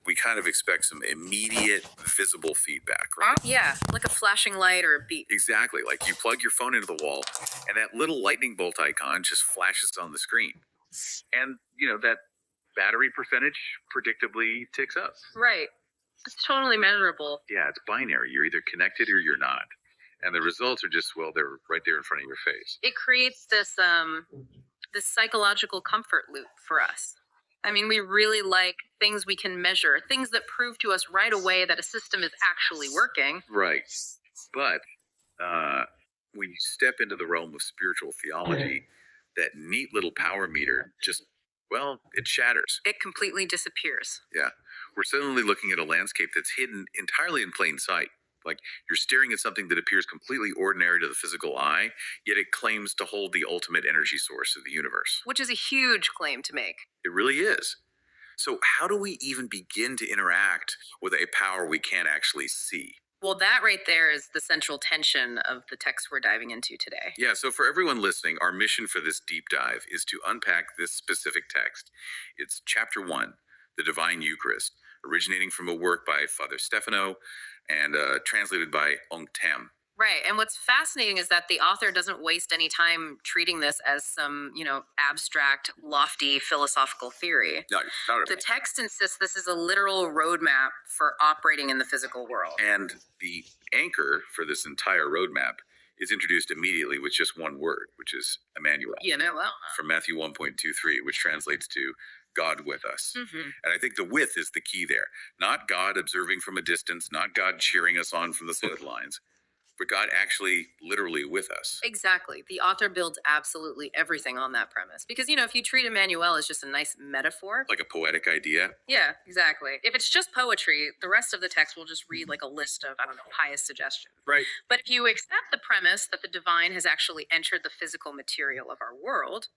we kind of expect some immediate visible feedback, right? Yeah, like a flashing light or a beep. Exactly. Like you plug your phone into the wall, and that little lightning bolt icon just flashes on the screen, and that battery percentage predictably ticks up. Right. It's totally measurable. Yeah, it's binary. You're either connected or you're not, and the results are just they're right there in front of your face. It creates this psychological comfort loop for us. I mean, we really like things we can measure, things that prove to us right away that a system is actually working. Right. But when you step into the realm of spiritual theology, that neat little power meter just, it shatters. It completely disappears. Yeah. We're suddenly looking at a landscape that's hidden entirely in plain sight. Like you're staring at something that appears completely ordinary to the physical eye, yet it claims to hold the ultimate energy source of the universe. Which is a huge claim to make. It really is. So how do we even begin to interact with a power we can't actually see? Well, that right there is the central tension of the text we're diving into today. Yeah, so for everyone listening, our mission for this deep dive is to unpack this specific text. It's chapter 1, the Divine Eucharist, originating from a work by Father Stefano and translated by Ong Tam. Right. And what's fascinating is that the author doesn't waste any time treating this as some, abstract, lofty philosophical theory. No, not the text insists this is a literal roadmap for operating in the physical world. And the anchor for this entire roadmap is introduced immediately with just one word, which is Emmanuel. From Matthew 1.23, which translates to God with us. Mm-hmm. And I think the with is the key there. Not God observing from a distance, not God cheering us on from the sidelines, but God actually literally with us. Exactly. The author builds absolutely everything on that premise. Because, if you treat Emmanuel as just a nice metaphor. Like a poetic idea. Yeah, exactly. If it's just poetry, the rest of the text will just read like a list of, pious suggestions. Right. But if you accept the premise that the divine has actually entered the physical material of our world,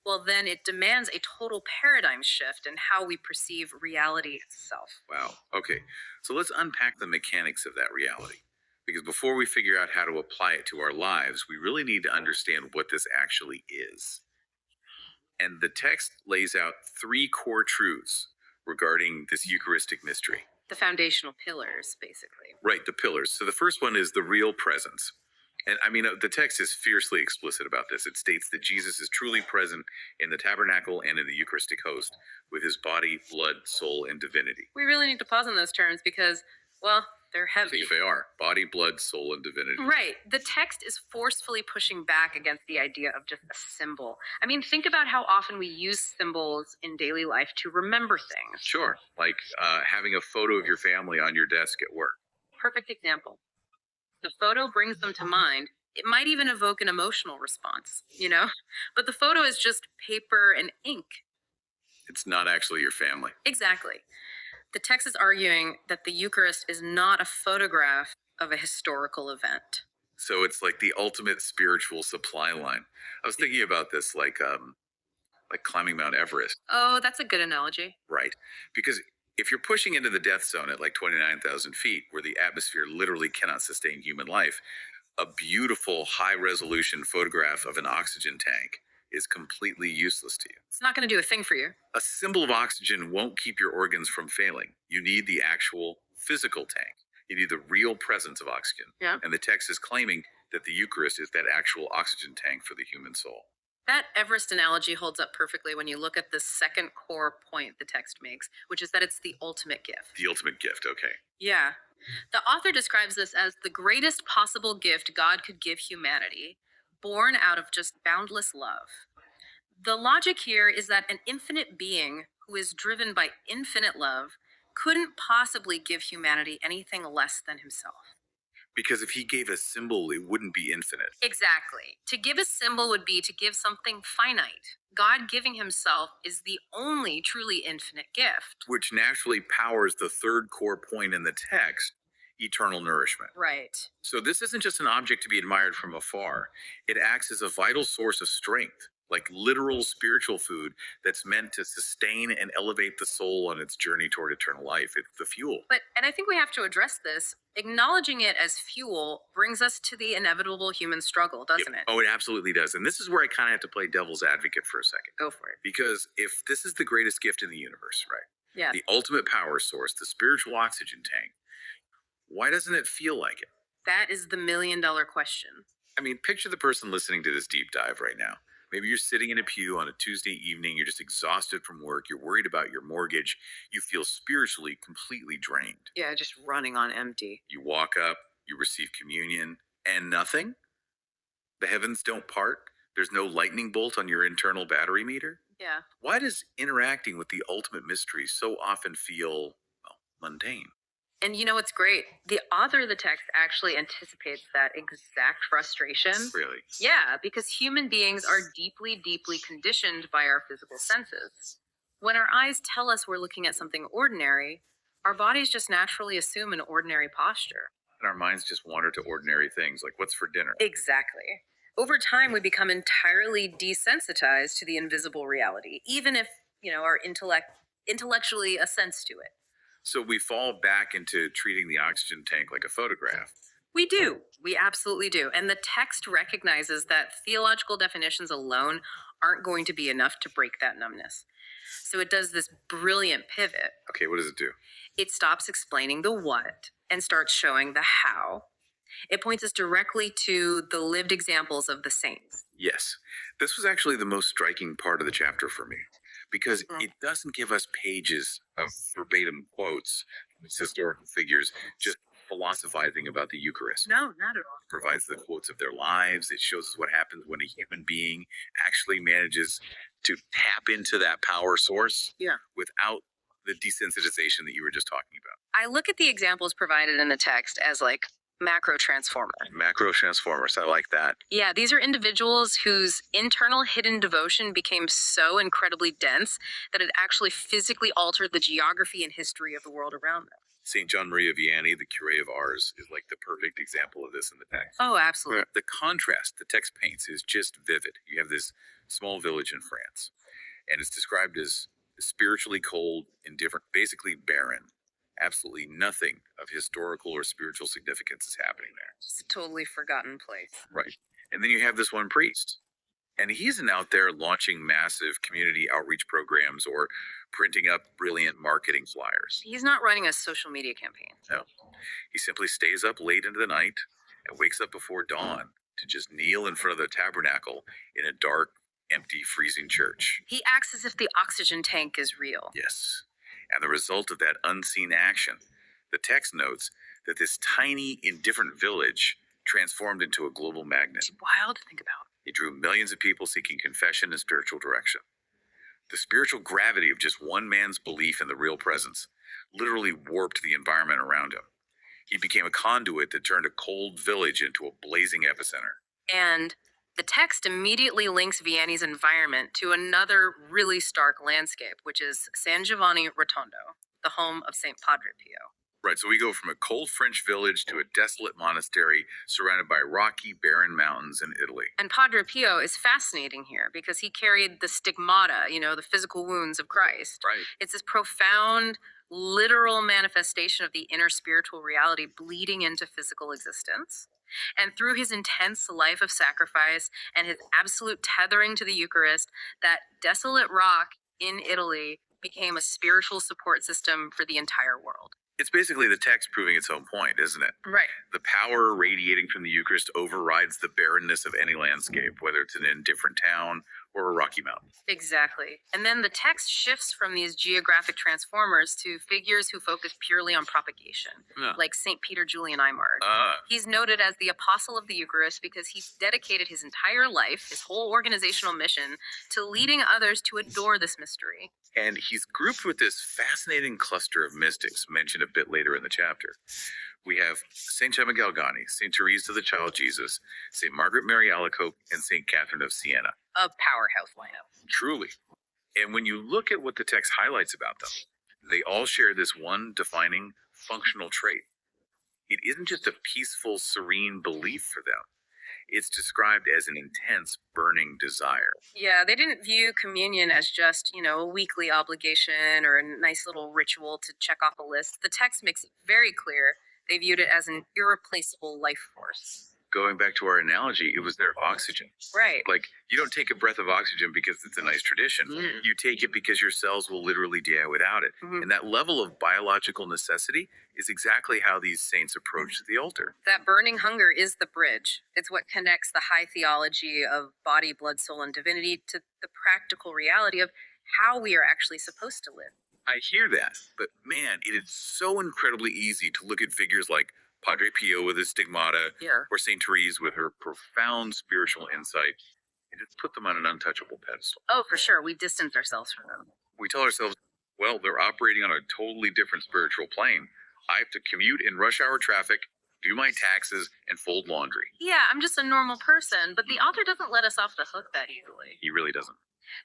well, then it demands a total paradigm shift in how we perceive reality itself. Wow. Okay. So let's unpack the mechanics of that reality. Because before we figure out how to apply it to our lives, we really need to understand what this actually is. And the text lays out 3 core truths regarding this Eucharistic mystery. The foundational pillars, basically. Right, the pillars. So the first one is the real presence. And the text is fiercely explicit about this. It states that Jesus is truly present in the tabernacle and in the Eucharistic host with his body, blood, soul, and divinity. We really need to pause on those terms because, they're heavy. They are. Body, blood, soul, and divinity. Right. The text is forcefully pushing back against the idea of just a symbol. Think about how often we use symbols in daily life to remember things. Sure. Like having a photo of your family on your desk at work. Perfect example. The photo brings them to mind. It might even evoke an emotional response, But the photo is just paper and ink. It's not actually your family. Exactly. The text is arguing that the Eucharist is not a photograph of a historical event. So it's like the ultimate spiritual supply line. I was thinking about this like climbing Mount Everest. Oh, that's a good analogy. Right. Because if you're pushing into the death zone at like 29,000 feet, where the atmosphere literally cannot sustain human life, a beautiful high-resolution photograph of an oxygen tank is completely useless to you. It's not going to do a thing for you. A symbol of oxygen won't keep your organs from failing. You need the actual physical tank. You need the real presence of oxygen. Yeah. And the text is claiming that the Eucharist is that actual oxygen tank for the human soul. That Everest analogy holds up perfectly when you look at the second core point the text makes, which is that it's the ultimate gift. The ultimate gift, okay. Yeah. The author describes this as the greatest possible gift God could give humanity, born out of just boundless love. The logic here is that an infinite being who is driven by infinite love couldn't possibly give humanity anything less than himself. Because if he gave a symbol, it wouldn't be infinite. Exactly. To give a symbol would be to give something finite. God giving himself is the only truly infinite gift. Which naturally powers the third core point in the text, eternal nourishment. Right. So this isn't just an object to be admired from afar. It acts as a vital source of strength, like literal spiritual food that's meant to sustain and elevate the soul on its journey toward eternal life. It's the fuel. And I think we have to address this. Acknowledging it as fuel brings us to the inevitable human struggle, doesn't it? Oh, it absolutely does. And this is where I kind of have to play devil's advocate for a second. Go for it. Because if this is the greatest gift in the universe, right? Yeah, The ultimate power source, the spiritual oxygen tank. Why doesn't it feel like it? that is the $1,000,000 question. I mean, picture the person listening to this deep dive right now. Maybe you're sitting in a pew on a Tuesday evening, you're just exhausted from work, you're worried about your mortgage, you feel spiritually completely drained. Yeah, just running on empty. You walk up, you receive communion, and nothing? The heavens don't part? There's no lightning bolt on your internal battery meter? Yeah. Why does interacting with the ultimate mystery so often feel, well, mundane? And you know what's great? The author of the text actually anticipates that exact frustration. Really? Yeah, because human beings are deeply, deeply conditioned by our physical senses. When our eyes tell us we're looking at something ordinary, our bodies just naturally assume an ordinary posture. And our minds just wander to ordinary things like what's for dinner? Exactly. Over time, we become entirely desensitized to the invisible reality, even if, our intellect intellectually assents to it. So we fall back into treating the oxygen tank like a photograph. We do. We absolutely do. And the text recognizes that theological definitions alone aren't going to be enough to break that numbness. So it does this brilliant pivot. Okay, what does it do? It stops explaining the what and starts showing the how. It points us directly to the lived examples of the saints. Yes, this was actually the most striking part of the chapter for me because it doesn't give us pages of verbatim quotes from these historical figures just philosophizing about the Eucharist. No, not at all. It provides the quotes of their lives. It shows us what happens when a human being actually manages to tap into that power source Yeah. without the desensitization that you were just talking about. I look at the examples provided in the text as like macro transformer. Macro transformers, I like that. Yeah, these are individuals whose internal hidden devotion became so incredibly dense that it actually physically altered the geography and history of the world around them. St. John Maria Vianney, the cure of Ars, is like the perfect example of this in the text. Oh, absolutely. The contrast the text paints is just vivid. You have this small village in France, and it's described as spiritually cold, indifferent, basically barren. Absolutely nothing of historical or spiritual significance is happening there. It's a totally forgotten place. Right. And then you have this one priest, and he isn't out there launching massive community outreach programs or printing up brilliant marketing flyers. He's not running a social media campaign. No. He simply stays up late into the night and wakes up before dawn to just kneel in front of the tabernacle in a dark, empty, freezing church. He acts as if the oxygen tank is real. Yes. And the result of that unseen action, the text notes that this tiny, indifferent village transformed into a global magnet. It's wild to think about. It drew millions of people seeking confession and spiritual direction. The spiritual gravity of just one man's belief in the real presence literally warped the environment around him. He became a conduit that turned a cold village into a blazing epicenter. And the text immediately links Vianney's environment to another really stark landscape, which is San Giovanni Rotondo, the home of St. Padre Pio. Right, so we go from a cold French village to a desolate monastery surrounded by rocky, barren mountains in Italy. And Padre Pio is fascinating here because he carried the stigmata, the physical wounds of Christ. Right. It's this profound, literal manifestation of the inner spiritual reality bleeding into physical existence. And through his intense life of sacrifice and his absolute tethering to the Eucharist, that desolate rock in Italy became a spiritual support system for the entire world. It's basically the text proving its own point, isn't it? Right. The power radiating from the Eucharist overrides the barrenness of any landscape, whether it's an indifferent town or a rocky mountain. Exactly. And then the text shifts from these geographic transformers to figures who focus purely on propagation, like St. Peter Julian Eimard. He's noted as the apostle of the Eucharist because he's dedicated his entire life, his whole organizational mission, to leading others to adore this mystery. And he's grouped with this fascinating cluster of mystics mentioned a bit later in the chapter. We have St. Gemma Galgani, St. Teresa of the Child Jesus, St. Margaret Mary Alacoque, and St. Catherine of Siena. A powerhouse lineup. Truly. And when you look at what the text highlights about them, they all share this one defining functional trait. It isn't just a peaceful, serene belief for them. It's described as an intense, burning desire. Yeah, they didn't view communion as just, a weekly obligation or a nice little ritual to check off a list. The text makes it very clear they viewed it as an irreplaceable life force. going back to our analogy, it was their oxygen. Right. Like, you don't take a breath of oxygen because it's a nice tradition. You take it because your cells will literally die without it. Mhm. And that level of biological necessity is exactly how these saints approach the altar. That burning hunger is the bridge. It's what connects the high theology of body, blood, soul, and divinity to the practical reality of how we are actually supposed to live. I hear that, but man, it is so incredibly easy to look at figures like Padre Pio with his stigmata, Here. or St. Therese with her profound spiritual insight, and just put them on an untouchable pedestal. Oh, for sure. We distance ourselves from them. We tell ourselves, well, they're operating on a totally different spiritual plane. I have to commute in rush hour traffic, do my taxes, and fold laundry. Yeah, I'm just a normal person, but the author doesn't let us off the hook that easily. He really doesn't.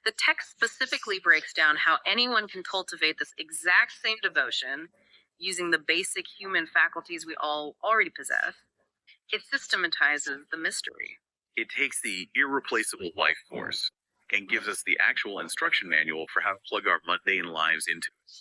The text specifically breaks down how anyone can cultivate this exact same devotion using the basic human faculties we all already possess. It systematizes the mystery. It takes the irreplaceable life force and gives us the actual instruction manual for how to plug our mundane lives into it.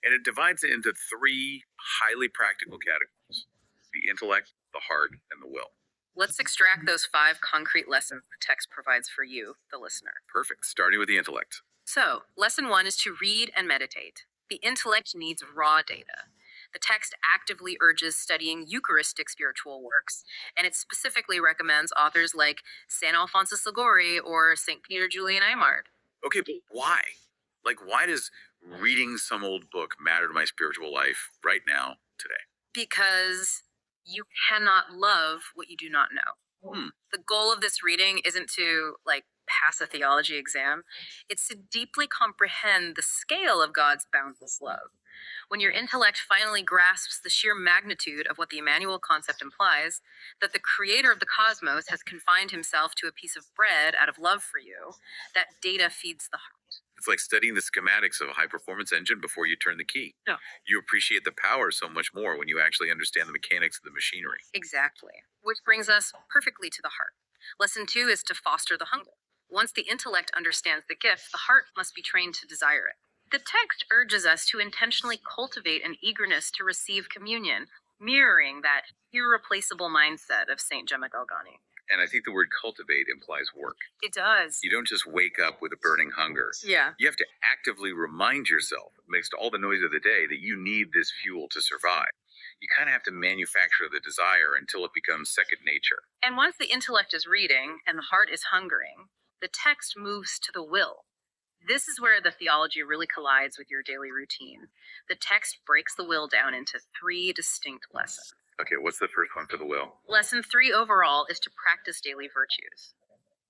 And it divides it into three highly practical categories: the intellect, the heart, and the will. Let's extract those 5 concrete lessons the text provides for you, the listener. Perfect. Starting with the intellect. So, lesson 1 is to read and meditate. The intellect needs raw data. The text actively urges studying Eucharistic spiritual works, and it specifically recommends authors like San Alphonsus Liguori or St. Peter Julian Eymard. Okay, but why? Like, why does reading some old book matter to my spiritual life right now, today? Because you cannot love what you do not know. Hmm. The goal of this reading isn't to pass a theology exam. It's to deeply comprehend the scale of God's boundless love. When your intellect finally grasps the sheer magnitude of what the Emmanuel concept implies, that the creator of the cosmos has confined himself to a piece of bread out of love for you, that data feeds the heart. It's like studying the schematics of a high performance engine before you turn the key. Yeah. You appreciate the power so much more when you actually understand the mechanics of the machinery. Exactly. Which brings us perfectly to the heart. Lesson 2 is to foster the hunger. Once the intellect understands the gift, the heart must be trained to desire it. The text urges us to intentionally cultivate an eagerness to receive communion, mirroring that irreplaceable mindset of St. Gemma Galgani. And I think the word cultivate implies work. It does. You don't just wake up with a burning hunger. Yeah. You have to actively remind yourself, amidst all the noise of the day, that you need this fuel to survive. You kind of have to manufacture the desire until it becomes second nature. And once the intellect is reading and the heart is hungering, the text moves to the will. This is where the theology really collides with your daily routine. The text breaks the will down into 3 distinct lessons. Okay, what's the first one for the will? Lesson 3 overall is to practice daily virtues.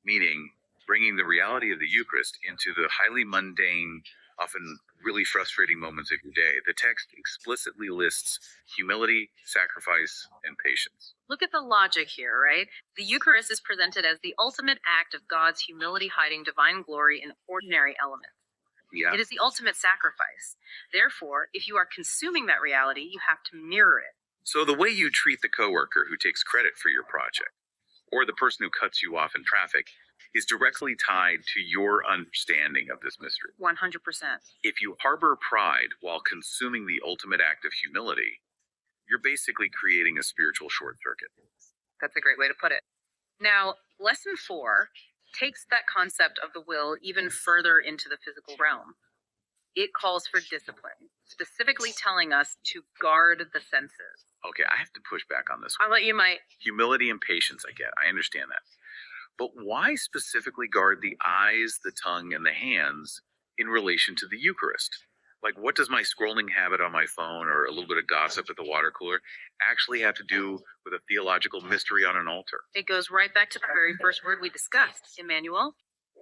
Meaning, bringing the reality of the Eucharist into the highly mundane, often really frustrating moments of your day. The text explicitly lists humility, sacrifice, and patience. Look at the logic here, right? The Eucharist is presented as the ultimate act of God's humility hiding divine glory in ordinary elements. Yeah. It is the ultimate sacrifice. Therefore, if you are consuming that reality, you have to mirror it. So the way you treat the coworker who takes credit for your project, or the person who cuts you off in traffic, is directly tied to your understanding of this mystery. 100%. If you harbor pride while consuming the ultimate act of humility, you're basically creating a spiritual short circuit. That's a great way to put it. Now, lesson 4 takes that concept of the will even further into the physical realm. It calls for discipline, specifically telling us to guard the senses. Okay, I have to push back on this I one. thought you might. Humility and patience, I get. I understand that. But why specifically guard the eyes, the tongue, and the hands in relation to the Eucharist? Like, what does my scrolling habit on my phone or a little bit of gossip at the water cooler actually have to do with a theological mystery on an altar? It goes right back to the very first word we discussed, Emmanuel,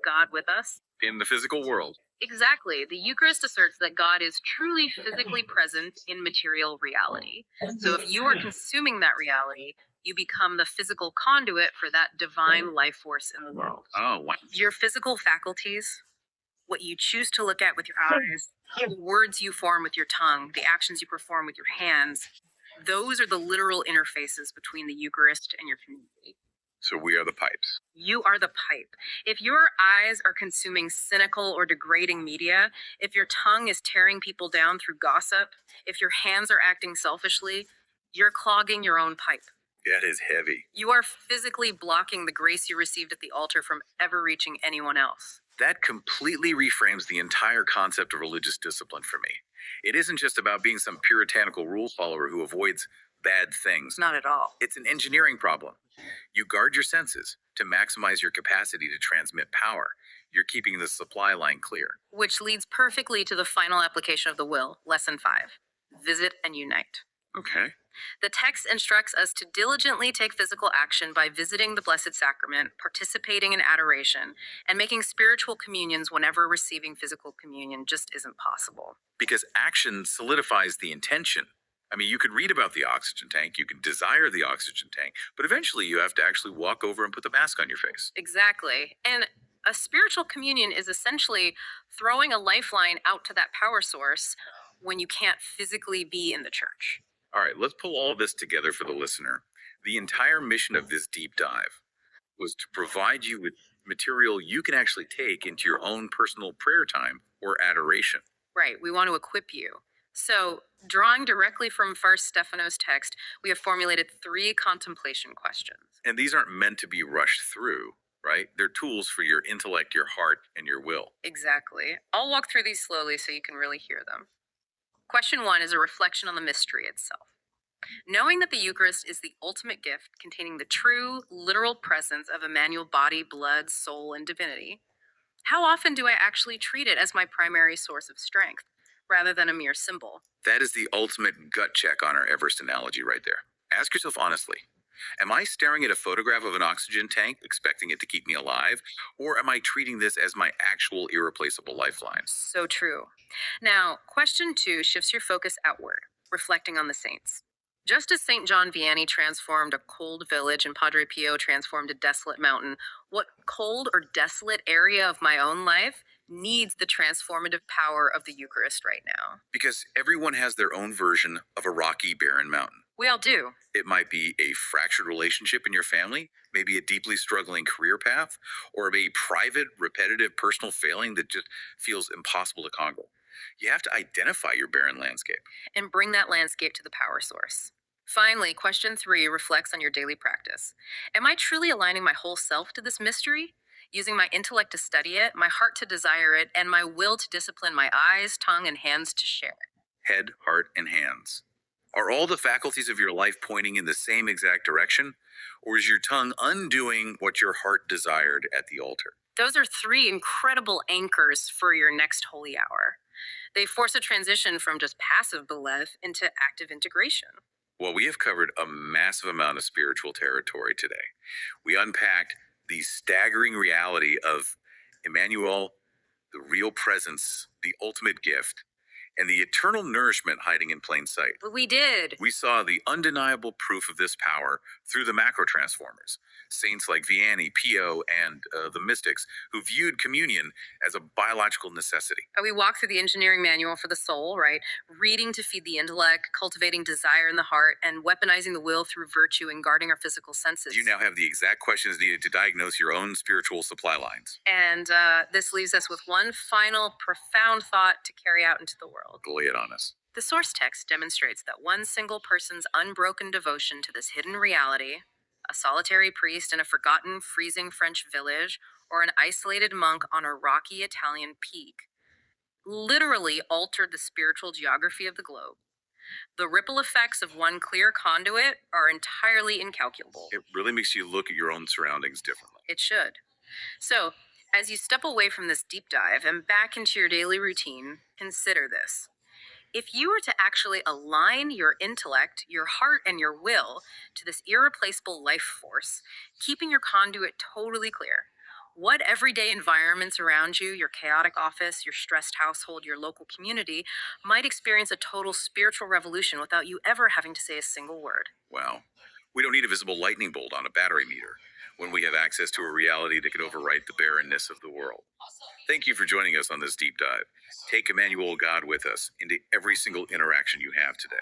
God with us. In the physical world. Exactly. The Eucharist asserts that God is truly physically present in material reality. So if you are consuming that reality, you become the physical conduit for that divine life force in the world. Oh, wow. Your physical faculties, what you choose to look at with your eyes, the words you form with your tongue, the actions you perform with your hands, those are the literal interfaces between the Eucharist and your community. So we are the pipes. You are the pipe. If your eyes are consuming cynical or degrading media, if your tongue is tearing people down through gossip, if your hands are acting selfishly, you're clogging your own pipe. That is heavy. You are physically blocking the grace you received at the altar from ever reaching anyone else. That completely reframes the entire concept of religious discipline for me. It isn't just about being some puritanical rule follower who avoids bad things. Not at all. It's an engineering problem. You guard your senses to maximize your capacity to transmit power. You're keeping the supply line clear. Which leads perfectly to the final application of the will, lesson 5. Visit and unite. Okay. The text instructs us to diligently take physical action by visiting the Blessed Sacrament, participating in adoration, and making spiritual communions whenever receiving physical communion just isn't possible. Because action solidifies the intention. I mean, you could read about the oxygen tank, you can desire the oxygen tank, but eventually you have to actually walk over and put the mask on your face. Exactly. And a spiritual communion is essentially throwing a lifeline out to that power source when you can't physically be in the church. All right, let's pull all of this together for the listener. The entire mission of this deep dive was to provide you with material you can actually take into your own personal prayer time or adoration. Right, we want to equip you. So, drawing directly from First Stephanos' text, we have formulated 3 contemplation questions. And these aren't meant to be rushed through, right? They're tools for your intellect, your heart, and your will. Exactly. I'll walk through these slowly so you can really hear them. Question 1 is a reflection on the mystery itself. Knowing that the Eucharist is the ultimate gift containing the true, literal presence of Emmanuel body, blood, soul, and divinity, how often do I actually treat it as my primary source of strength, rather than a mere symbol? That is the ultimate gut check on our Everest analogy right there. Ask yourself honestly, am I staring at a photograph of an oxygen tank, expecting it to keep me alive? Or am I treating this as my actual irreplaceable lifeline? So true. Now, question 2 shifts your focus outward, reflecting on the saints. Just as St. John Vianney transformed a cold village and Padre Pio transformed a desolate mountain, what cold or desolate area of my own life needs the transformative power of the Eucharist right now? Because everyone has their own version of a rocky, barren mountain. We all do. It might be a fractured relationship in your family, maybe a deeply struggling career path, or a private, repetitive personal failing that just feels impossible to conquer. You have to identify your barren landscape. And bring that landscape to the power source. Finally, question 3 reflects on your daily practice. Am I truly aligning my whole self to this mystery? Using my intellect to study it, my heart to desire it, and my will to discipline my eyes, tongue, and hands to share it? Head, heart, and hands. Are all the faculties of your life pointing in the same exact direction? Or is your tongue undoing what your heart desired at the altar? Those are 3 incredible anchors for your next holy hour. They force a transition from just passive belief into active integration. Well, we have covered a massive amount of spiritual territory today. We unpacked the staggering reality of Emmanuel, the real presence, the ultimate gift, and the eternal nourishment hiding in plain sight. But we did. We saw the undeniable proof of this power through the macro transformers, saints like Vianney, Pio, and the mystics who viewed communion as a biological necessity. We walked through the engineering manual for the soul, right? Reading to feed the intellect, cultivating desire in the heart, and weaponizing the will through virtue and guarding our physical senses. You now have the exact questions needed to diagnose your own spiritual supply lines. And this leaves us with one final profound thought to carry out into the world. Lay it on us. The source text demonstrates that one single person's unbroken devotion to this hidden reality, a solitary priest in a forgotten, freezing French village, or an isolated monk on a rocky Italian peak, literally altered the spiritual geography of the globe. The ripple effects of one clear conduit are entirely incalculable. It really makes you look at your own surroundings differently. It should. So, as you step away from this deep dive and back into your daily routine, consider this. If you were to actually align your intellect, your heart, and your will to this irreplaceable life force, keeping your conduit totally clear, what everyday environments around you, your chaotic office, your stressed household, your local community, might experience a total spiritual revolution without you ever having to say a single word? Wow. We don't need a visible lightning bolt on a battery meter when we have access to a reality that can overwrite the barrenness of the world. Thank you for joining us on this deep dive. Take Emmanuel God with us into every single interaction you have today.